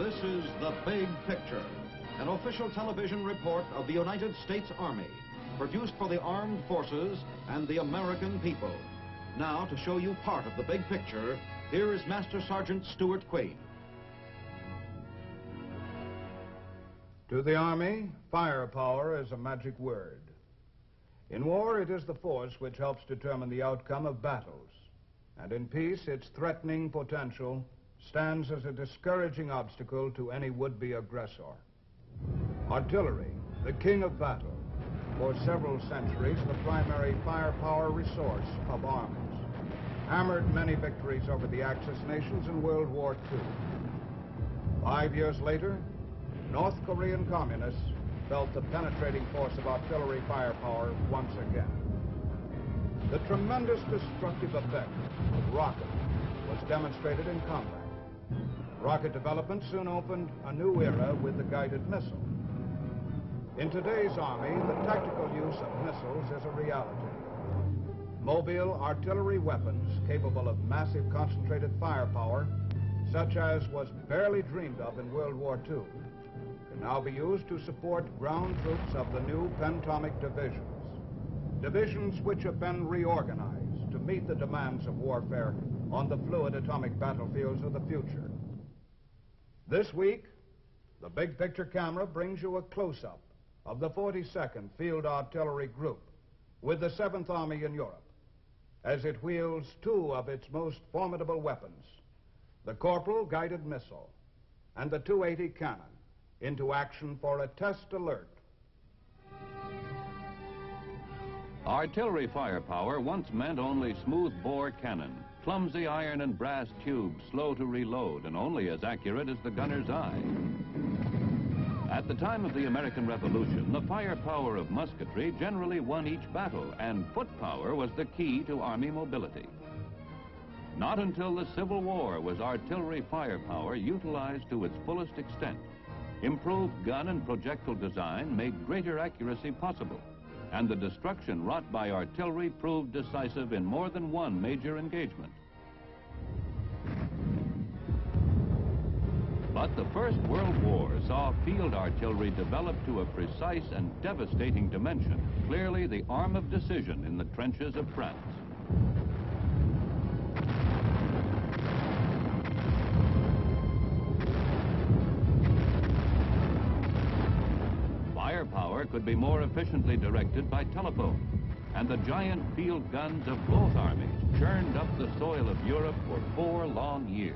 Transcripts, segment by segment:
This is The Big Picture, an official television report of the United States Army, produced for the armed forces and the American people. Now, to show you part of the big picture, here is Master Sergeant Stuart Quaid. To the Army, firepower is a magic word. In war, it is the force which helps determine the outcome of battles. And in peace, its threatening potential stands as a discouraging obstacle to any would-be aggressor. Artillery, the king of battle, for several centuries the primary firepower resource of armies, hammered many victories over the Axis nations in World War II. 5 years later, North Korean communists felt the penetrating force of artillery firepower once again. The tremendous destructive effect of rocket was demonstrated in combat. Rocket development soon opened a new era with the guided missile. In today's Army, the tactical use of missiles is a reality. Mobile artillery weapons capable of massive concentrated firepower, such as was barely dreamed of in World War II, can now be used to support ground troops of the new pentomic divisions. Divisions which have been reorganized to meet the demands of warfare on the fluid atomic battlefields of the future. This week, the Big Picture camera brings you a close-up of the 42nd Field Artillery Group with the 7th Army in Europe, as it wields two of its most formidable weapons, the Corporal guided missile and the 280 cannon, into action for a test alert. Artillery firepower once meant only smooth-bore cannon, clumsy iron and brass tubes, slow to reload and only as accurate as the gunner's eye. At the time of the American Revolution, the firepower of musketry generally won each battle, and foot power was the key to Army mobility. Not until the Civil War was artillery firepower utilized to its fullest extent. Improved gun and projectile design made greater accuracy possible, and the destruction wrought by artillery proved decisive in more than one major engagement. But the First World War saw field artillery develop to a precise and devastating dimension, clearly the arm of decision in the trenches of France. Firepower could be more efficiently directed by telephone, and the giant field guns of both armies churned up the soil of Europe for 4 long years.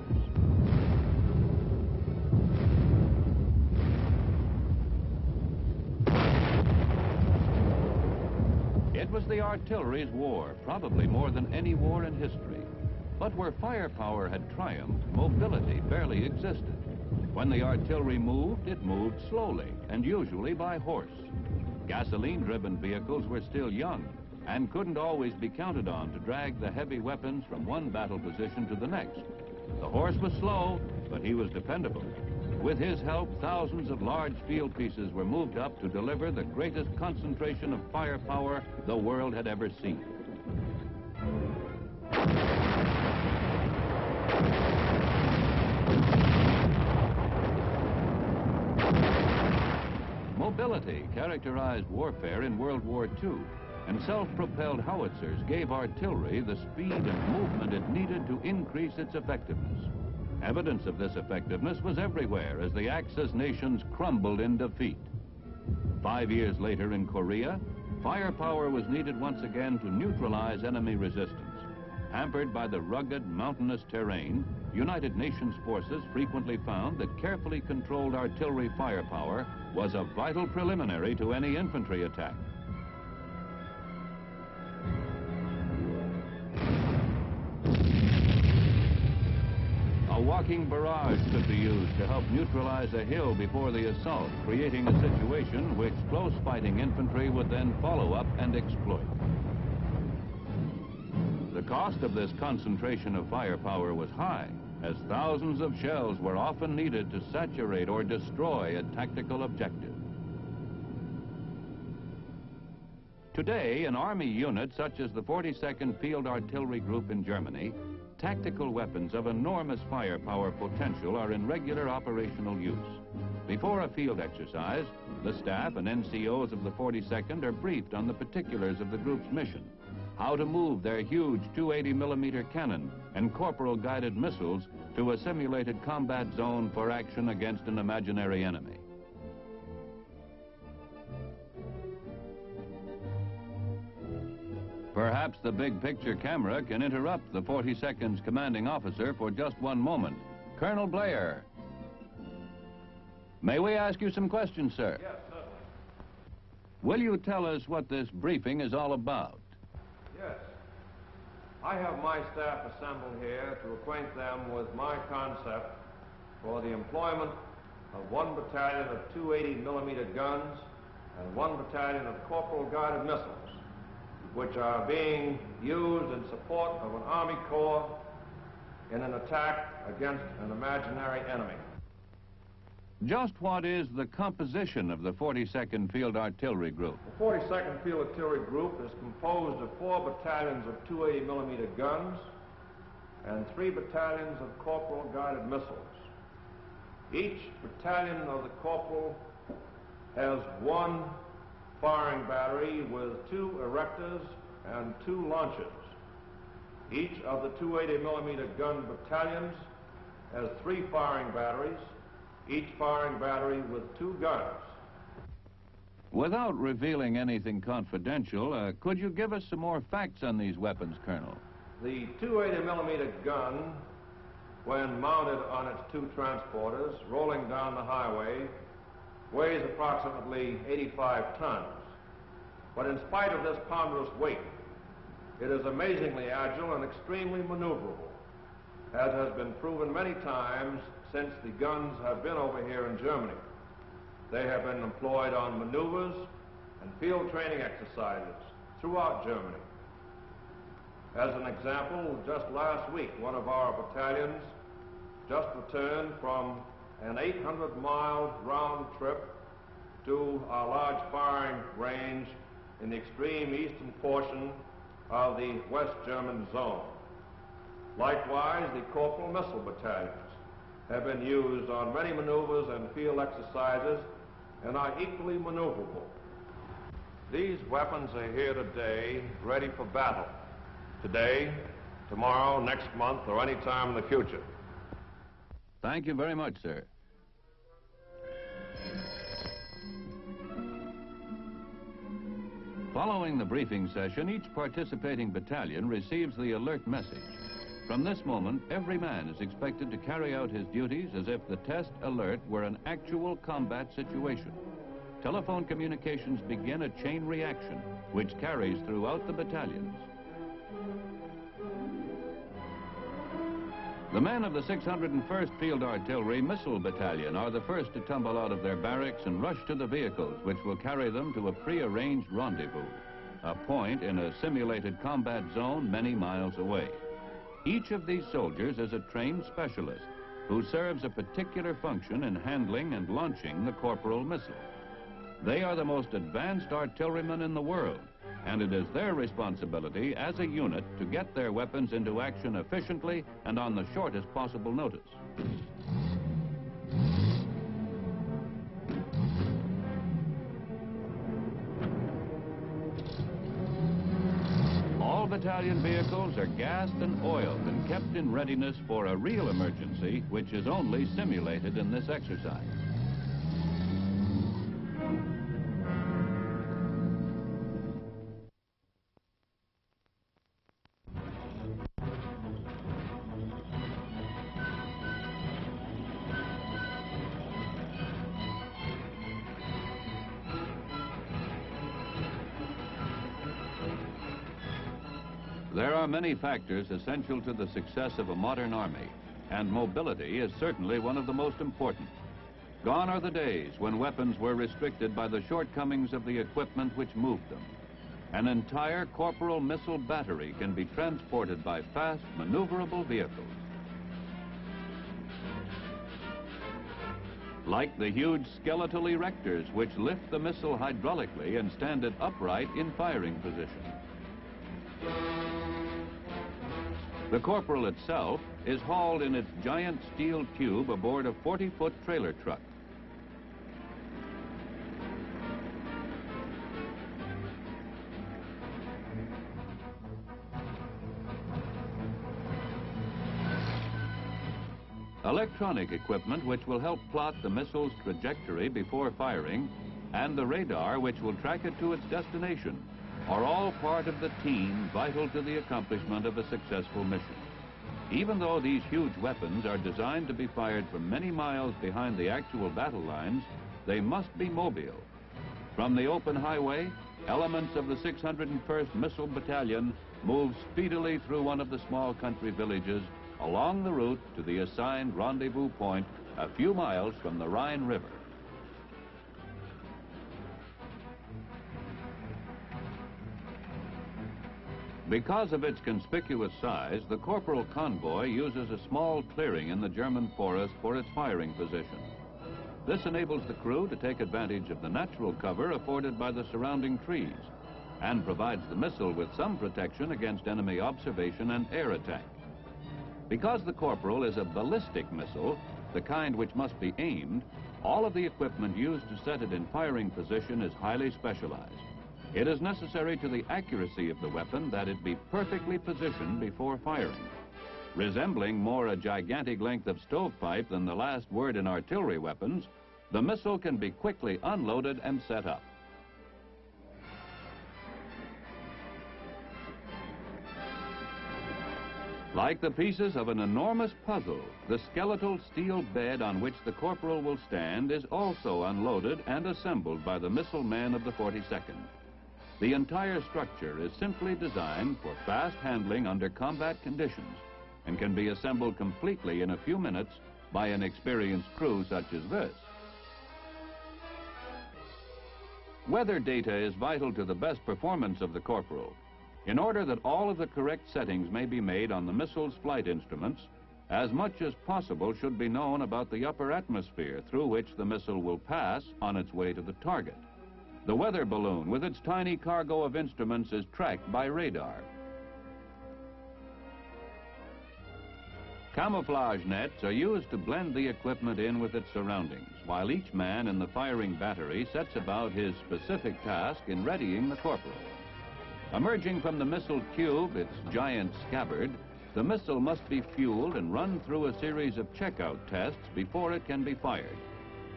It was the artillery's war, probably more than any war in history. But where firepower had triumphed, mobility barely existed. When the artillery moved, it moved slowly, and usually by horse. Gasoline-driven vehicles were still young and couldn't always be counted on to drag the heavy weapons from one battle position to the next. The horse was slow, but he was dependable. With his help, thousands of large field pieces were moved up to deliver the greatest concentration of firepower the world had ever seen. Mobility characterized warfare in World War II, and self-propelled howitzers gave artillery the speed and movement it needed to increase its effectiveness. Evidence of this effectiveness was everywhere as the Axis nations crumbled in defeat. 5 years later in Korea, firepower was needed once again to neutralize enemy resistance. Hampered by the rugged, mountainous terrain, United Nations forces frequently found that carefully controlled artillery firepower was a vital preliminary to any infantry attack. A walking barrage could be used to help neutralize a hill before the assault, creating a situation which close fighting infantry would then follow up and exploit. The cost of this concentration of firepower was high, as thousands of shells were often needed to saturate or destroy a tactical objective. Today, an Army unit such as the 42nd Field Artillery Group in Germany tactical weapons of enormous firepower potential are in regular operational use. Before a field exercise, the staff and NCOs of the 42nd are briefed on the particulars of the group's mission, how to move their huge 280mm cannon and corporal-guided missiles to a simulated combat zone for action against an imaginary enemy. Perhaps the big picture camera can interrupt the 42nd's commanding officer for just one moment. Colonel Blair. May we ask you some questions, sir? Yes, certainly. Will you tell us what this briefing is all about? Yes. I have my staff assembled here to acquaint them with my concept for the employment of 1 battalion of 280mm guns and 1 battalion of corporal-guided missiles, which are being used in support of an Army Corps in an attack against an imaginary enemy. Just what is the composition of the 42nd Field Artillery Group? The 42nd Field Artillery Group is composed of 4 battalions of 280mm guns and 3 battalions of corporal-guided missiles. Each battalion of the corporal has 1 firing battery with 2 erectors and 2 launchers. Each of the 280mm gun battalions has 3 firing batteries, each firing battery with 2 guns. Without revealing anything confidential, could you give us some more facts on these weapons, Colonel? The 280mm gun, when mounted on its 2 transporters, rolling down the highway, weighs approximately 85 tons. But in spite of this ponderous weight, it is amazingly agile and extremely maneuverable, as has been proven many times since the guns have been over here in Germany. They have been employed on maneuvers and field training exercises throughout Germany. As an example, just last week, one of our battalions just returned from an 800-mile round trip to our large firing range in the extreme eastern portion of the West German zone. Likewise, the corporal missile battalions have been used on many maneuvers and field exercises and are equally maneuverable. These weapons are here today, ready for battle. Today, tomorrow, next month, or any time in the future. Thank you very much, sir. Following the briefing session, each participating battalion receives the alert message. From this moment, every man is expected to carry out his duties as if the test alert were an actual combat situation. Telephone communications begin a chain reaction, which carries throughout the battalions. The men of the 601st Field Artillery Missile Battalion are the first to tumble out of their barracks and rush to the vehicles which will carry them to a pre-arranged rendezvous, a point in a simulated combat zone many miles away. Each of these soldiers is a trained specialist who serves a particular function in handling and launching the corporal missile. They are the most advanced artillerymen in the world, and it is their responsibility as a unit to get their weapons into action efficiently and on the shortest possible notice. All battalion vehicles are gassed and oiled and kept in readiness for a real emergency, which is only simulated in this exercise. There are many factors essential to the success of a modern army, and mobility is certainly one of the most important. Gone are the days when weapons were restricted by the shortcomings of the equipment which moved them. An entire corporal missile battery can be transported by fast, maneuverable vehicles. Like the huge skeletal erectors which lift the missile hydraulically and stand it upright in firing position. The Corporal itself is hauled in its giant steel tube aboard a 40-foot trailer truck. Electronic equipment which will help plot the missile's trajectory before firing, and the radar which will track it to its destination, are all part of the team vital to the accomplishment of a successful mission. Even though these huge weapons are designed to be fired from many miles behind the actual battle lines, they must be mobile. From the open highway, elements of the 601st Missile Battalion move speedily through one of the small country villages along the route to the assigned rendezvous point a few miles from the Rhine River. Because of its conspicuous size, the Corporal convoy uses a small clearing in the German forest for its firing position. This enables the crew to take advantage of the natural cover afforded by the surrounding trees and provides the missile with some protection against enemy observation and air attack. Because the Corporal is a ballistic missile, the kind which must be aimed, all of the equipment used to set it in firing position is highly specialized. It is necessary to the accuracy of the weapon that it be perfectly positioned before firing. Resembling more a gigantic length of stovepipe than the last word in artillery weapons, the missile can be quickly unloaded and set up. Like the pieces of an enormous puzzle, the skeletal steel bed on which the Corporal will stand is also unloaded and assembled by the missile man of the 42nd. The entire structure is simply designed for fast handling under combat conditions and can be assembled completely in a few minutes by an experienced crew such as this. Weather data is vital to the best performance of the Corporal. In order that all of the correct settings may be made on the missile's flight instruments, as much as possible should be known about the upper atmosphere through which the missile will pass on its way to the target. The weather balloon with its tiny cargo of instruments is tracked by radar. Camouflage nets are used to blend the equipment in with its surroundings, while each man in the firing battery sets about his specific task in readying the Corporal. Emerging from the missile tube, its giant scabbard, the missile must be fueled and run through a series of checkout tests before it can be fired.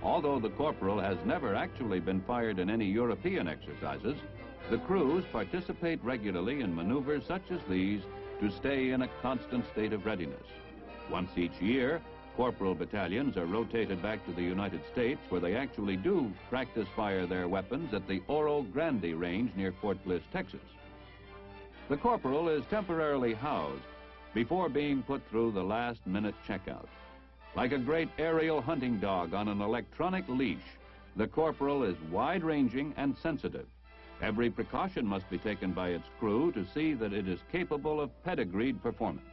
Although the Corporal has never actually been fired in any European exercises, the crews participate regularly in maneuvers such as these to stay in a constant state of readiness. Once each year, Corporal battalions are rotated back to the United States, where they actually do practice fire their weapons at the Oro Grande range near Fort Bliss, Texas. The Corporal is temporarily housed before being put through the last-minute checkout. Like a great aerial hunting dog on an electronic leash, the Corporal is wide-ranging and sensitive. Every precaution must be taken by its crew to see that it is capable of pedigreed performance.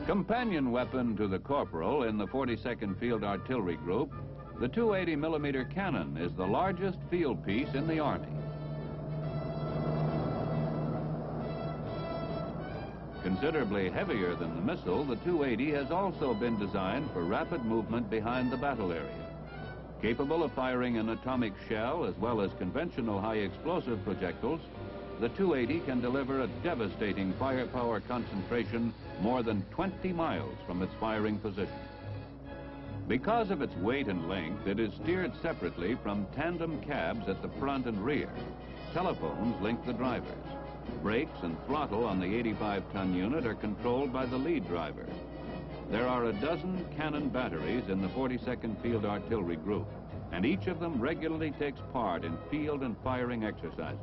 Companion weapon to the Corporal in the 42nd Field Artillery Group, the 280mm cannon is the largest field piece in the Army. Considerably heavier than the missile, the 280 has also been designed for rapid movement behind the battle area. Capable of firing an atomic shell as well as conventional high-explosive projectiles, the 280 can deliver a devastating firepower concentration more than 20 miles from its firing position. Because of its weight and length, it is steered separately from tandem cabs at the front and rear. Telephones link the drivers. Brakes and throttle on the 85-ton unit are controlled by the lead driver. There are a dozen cannon batteries in the 42nd Field Artillery Group, and each of them regularly takes part in field and firing exercises.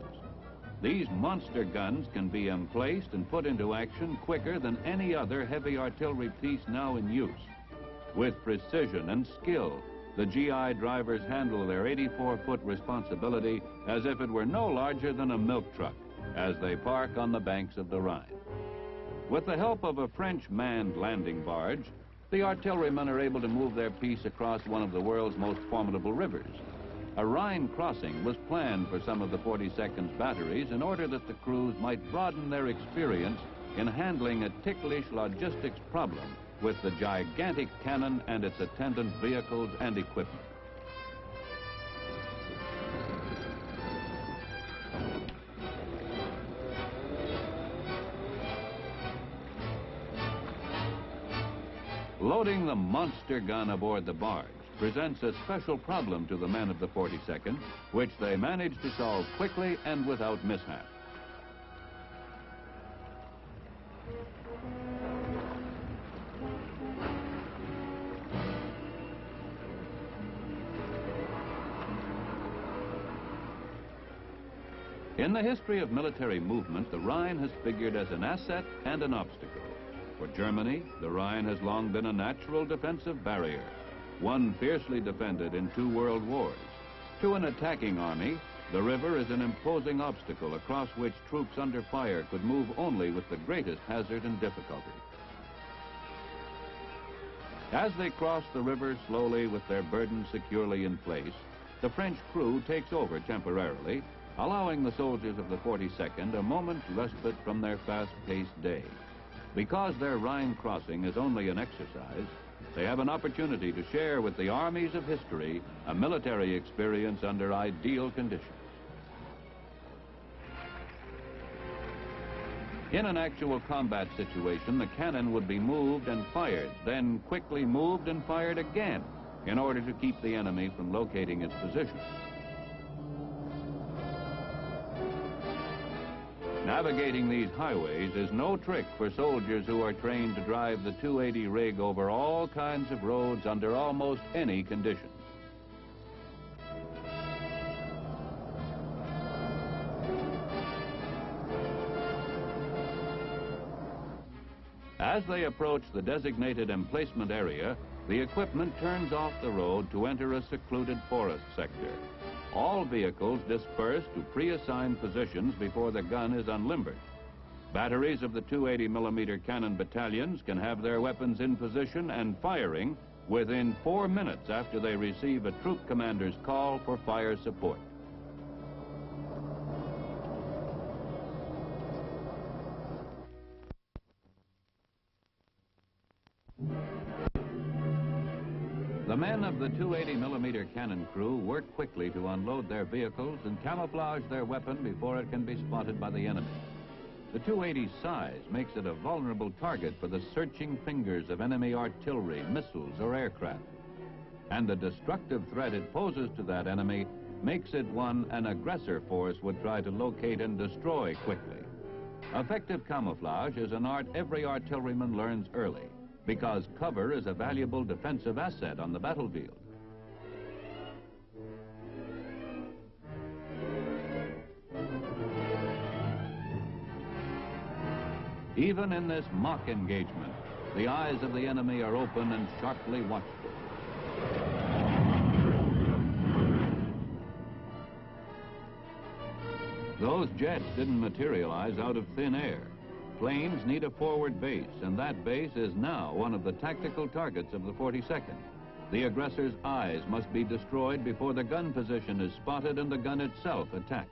These monster guns can be emplaced and put into action quicker than any other heavy artillery piece now in use. With precision and skill, the GI drivers handle their 84-foot responsibility as if it were no larger than a milk truck as they park on the banks of the Rhine. With the help of a French manned landing barge, The artillerymen are able to move their piece across one of the world's most formidable rivers. A Rhine crossing was planned for some of the 42nd's batteries in order that the crews might broaden their experience in handling a ticklish logistics problem with the gigantic cannon and its attendant vehicles and equipment. Loading the monster gun aboard the barge presents a special problem to the men of the 42nd, which they manage to solve quickly and without mishap. In the history of military movement, the Rhine has figured as an asset and an obstacle. For Germany, the Rhine has long been a natural defensive barrier, one fiercely defended in 2 world wars. To an attacking army, the river is an imposing obstacle across which troops under fire could move only with the greatest hazard and difficulty. As they cross the river slowly with their burden securely in place, the French crew takes over temporarily, allowing the soldiers of the 42nd a moment's respite from their fast-paced day. Because their Rhine crossing is only an exercise, they have an opportunity to share with the armies of history a military experience under ideal conditions. In an actual combat situation, the cannon would be moved and fired, then quickly moved and fired again in order to keep the enemy from locating its position. Navigating these highways is no trick for soldiers who are trained to drive the 280 rig over all kinds of roads under almost any conditions. As they approach the designated emplacement area, the equipment turns off the road to enter a secluded forest sector. All vehicles disperse to pre-assigned positions before the gun is unlimbered. Batteries of the 280mm cannon battalions can have their weapons in position and firing within 4 minutes after they receive a troop commander's call for fire support. The men of the 280mm cannon crew work quickly to unload their vehicles and camouflage their weapon before it can be spotted by the enemy. The 280's size makes it a vulnerable target for the searching fingers of enemy artillery, missiles, or aircraft. And the destructive threat it poses to that enemy makes it one an aggressor force would try to locate and destroy quickly. Effective camouflage is an art every artilleryman learns early, because cover is a valuable defensive asset on the battlefield. Even in this mock engagement, the eyes of the enemy are open and sharply watchful. Those jets didn't materialize out of thin air. Planes need a forward base, and that base is now one of the tactical targets of the 42nd. The aggressor's eyes must be destroyed before the gun position is spotted and the gun itself attacked.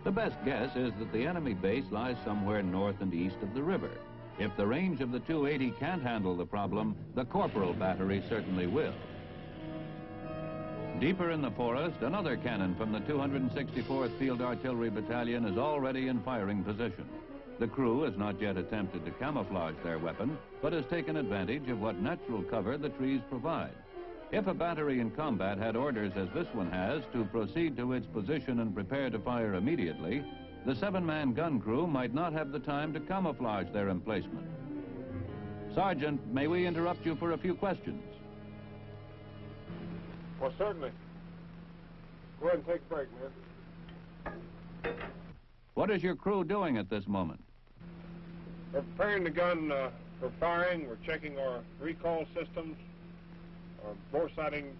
The best guess is that the enemy base lies somewhere north and east of the river. If the range of the 280 can't handle the problem, the Corporal battery certainly will. Deeper in the forest, another cannon from the 264th Field Artillery Battalion is already in firing position. The crew has not yet attempted to camouflage their weapon, but has taken advantage of what natural cover the trees provide. If a battery in combat had orders, as this one has, to proceed to its position and prepare to fire immediately, the 7-man gun crew might not have the time to camouflage their emplacement. Sergeant, may we interrupt you for a few questions? Well, certainly. Go ahead and take a break, man. What is your crew doing at this moment? We're preparing the gun for firing. We're checking our recoil systems, our bore sighting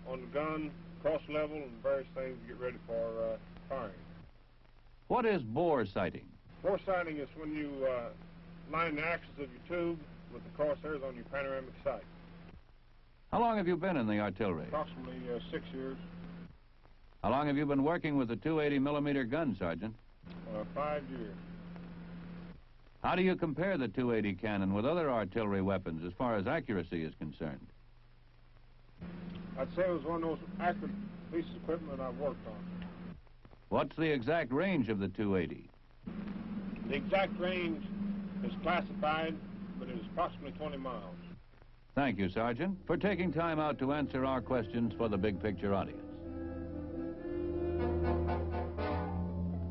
on the gun, cross level, and various things to get ready for firing. What is bore sighting? Bore sighting is when you line the axis of your tube with the crosshairs on your panoramic sight. How long have you been in the artillery? Approximately 6 years. How long have you been working with the 280 millimeter gun, Sergeant? 5 years. How do you compare the 280 cannon with other artillery weapons as far as accuracy is concerned? I'd say it was one of those accurate pieces of equipment I've worked on. What's the exact range of the 280? The exact range is classified, but it is approximately 20 miles. Thank you, Sergeant, for taking time out to answer our questions for the Big Picture audience.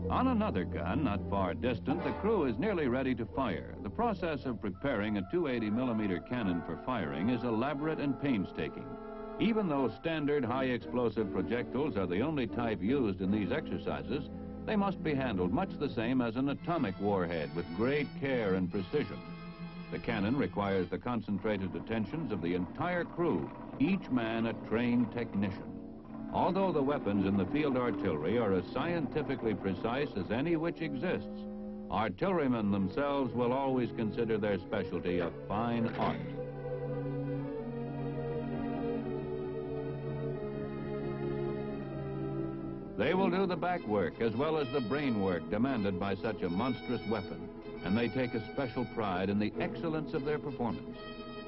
On another gun, not far distant, the crew is nearly ready to fire. The process of preparing a 280 millimeter cannon for firing is elaborate and painstaking. Even though standard high-explosive projectiles are the only type used in these exercises, they must be handled much the same as an atomic warhead with great care and precision. The cannon requires the concentrated attentions of the entire crew, each man a trained technician. Although the weapons in the field artillery are as scientifically precise as any which exists, artillerymen themselves will always consider their specialty a fine art. They will do the back work as well as the brain work demanded by such a monstrous weapon, and they take a special pride in the excellence of their performance.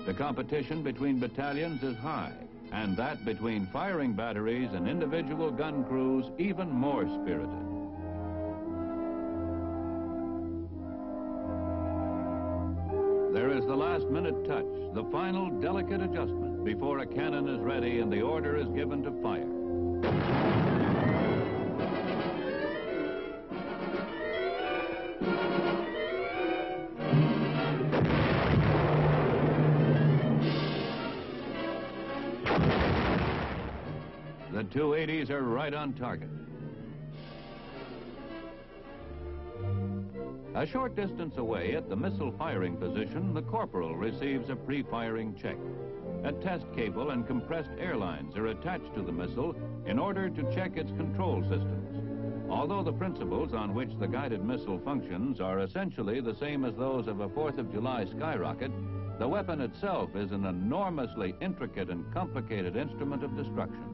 The competition between battalions is high, and that between firing batteries and individual gun crews even more spirited. There is the last-minute touch, the final delicate adjustment before a cannon is ready and the order is given to fire. The 280s are right on target. A short distance away at the missile firing position, the corporal receives a pre-firing check. A test cable and compressed air lines are attached to the missile in order to check its control systems. Although the principles on which the guided missile functions are essentially the same as those of a 4th of July skyrocket, the weapon itself is an enormously intricate and complicated instrument of destruction.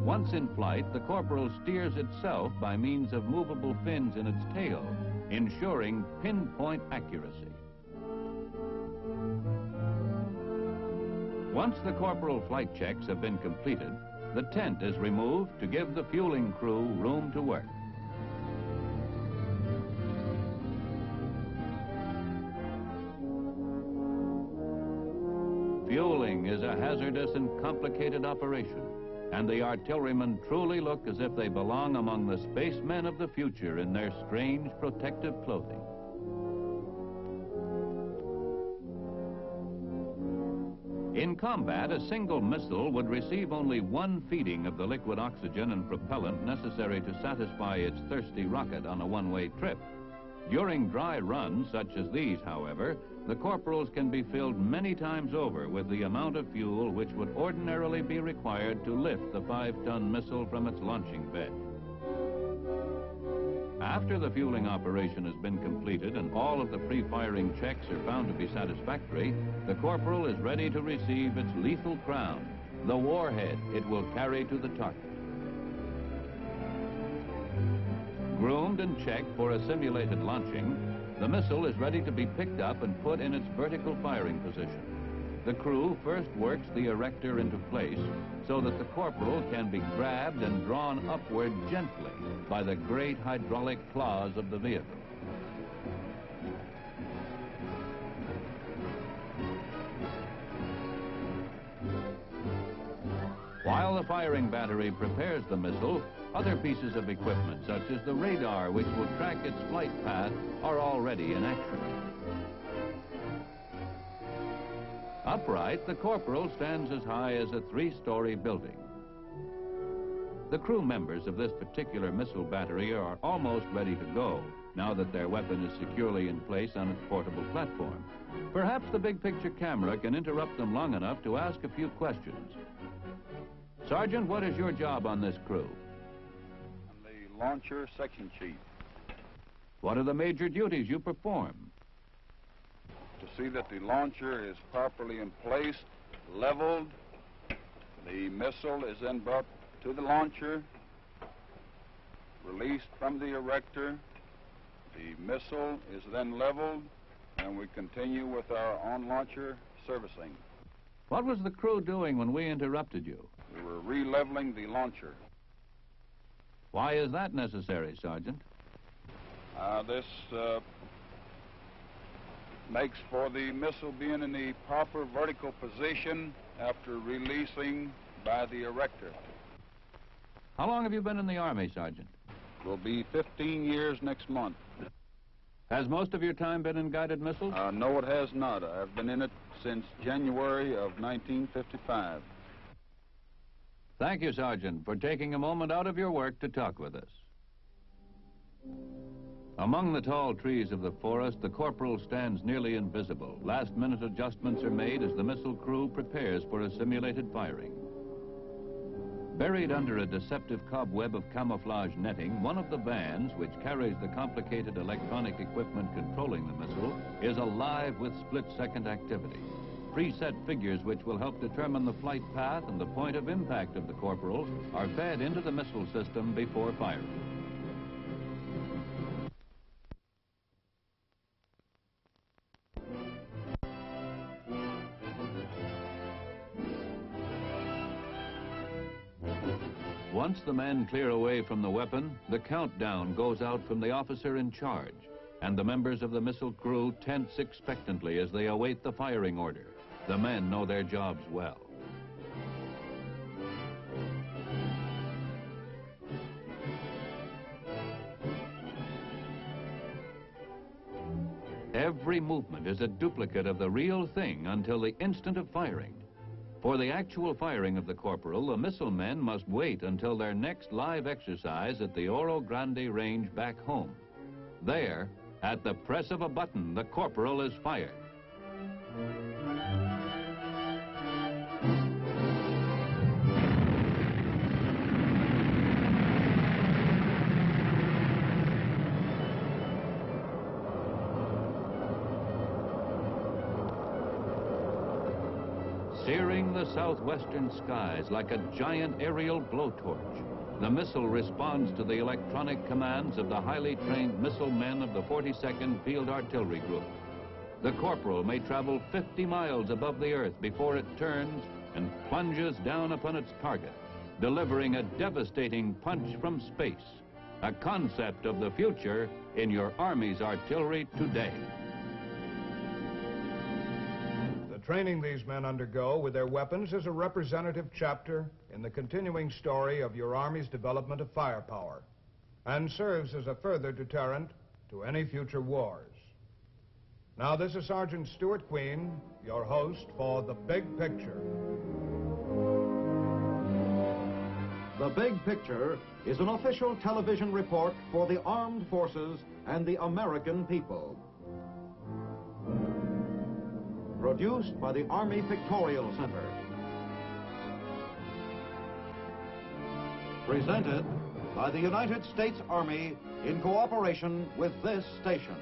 Once in flight, the corporal steers itself by means of movable fins in its tail, ensuring pinpoint accuracy. Once the corporal flight checks have been completed, the tent is removed to give the fueling crew room to work. Fueling is a hazardous and complicated operation, and the artillerymen truly look as if they belong among the spacemen of the future in their strange protective clothing. In combat, a single missile would receive only one feeding of the liquid oxygen and propellant necessary to satisfy its thirsty rocket on a one-way trip. During dry runs such as these, however, the corporals can be filled many times over with the amount of fuel which would ordinarily be required to lift the 5-ton missile from its launching bed. After the fueling operation has been completed and all of the pre-firing checks are found to be satisfactory, the corporal is ready to receive its lethal crown, the warhead it will carry to the target. Groomed and checked for a simulated launching, the missile is ready to be picked up and put in its vertical firing position. The crew first works the erector into place so that the corporal can be grabbed and drawn upward gently by the great hydraulic claws of the vehicle. While the firing battery prepares the missile, other pieces of equipment, such as the radar which will track its flight path, are already in action. Upright, the corporal stands as high as a 3-story building. The crew members of this particular missile battery are almost ready to go, now that their weapon is securely in place on its portable platform. Perhaps the Big Picture camera can interrupt them long enough to ask a few questions. Sergeant, what is your job on this crew? I'm the launcher section chief. What are the major duties you perform? To see that the launcher is properly in place, leveled, The missile is then brought to the launcher, released from the erector. The missile is then leveled, and we continue with our on-launcher servicing. What was the crew doing when we interrupted you? We were re-leveling the launcher. Why is that necessary, Sergeant? This makes for the missile being in the proper vertical position after releasing by the erector. How long have you been in the Army, Sergeant? Will be 15 years next month. Has most of your time been in guided missiles? No, it has not. I've been in it since January of 1955. Thank you, Sergeant, for taking a moment out of your work to talk with us. Among the tall trees of the forest, the corporal stands nearly invisible. Last-minute adjustments are made as the missile crew prepares for a simulated firing. Buried under a deceptive cobweb of camouflage netting, one of the vans, which carries the complicated electronic equipment controlling the missile, is alive with split-second activity. Preset figures which will help determine the flight path and the point of impact of the corporal are fed into the missile system before firing. Once the men clear away from the weapon, the countdown goes out from the officer in charge, and the members of the missile crew tense expectantly as they await the firing order. The men know their jobs well. Every movement is a duplicate of the real thing until the instant of firing. For the actual firing of the corporal, the missile men must wait until their next live exercise at the Oro Grande range back home. There, at the press of a button, the corporal is fired. Searing the southwestern skies like a giant aerial blowtorch, the missile responds to the electronic commands of the highly trained missile men of the 42nd Field Artillery Group. The corporal may travel 50 miles above the earth before it turns and plunges down upon its target, delivering a devastating punch from space, a concept of the future in your Army's artillery today. The training these men undergo with their weapons is a representative chapter in the continuing story of your Army's development of firepower and serves as a further deterrent to any future wars. Now, this is Sergeant Stuart Queen, your host for The Big Picture. The Big Picture is an official television report for the armed forces and the American people. Produced by the Army Pictorial Center. Presented by the United States Army in cooperation with this station.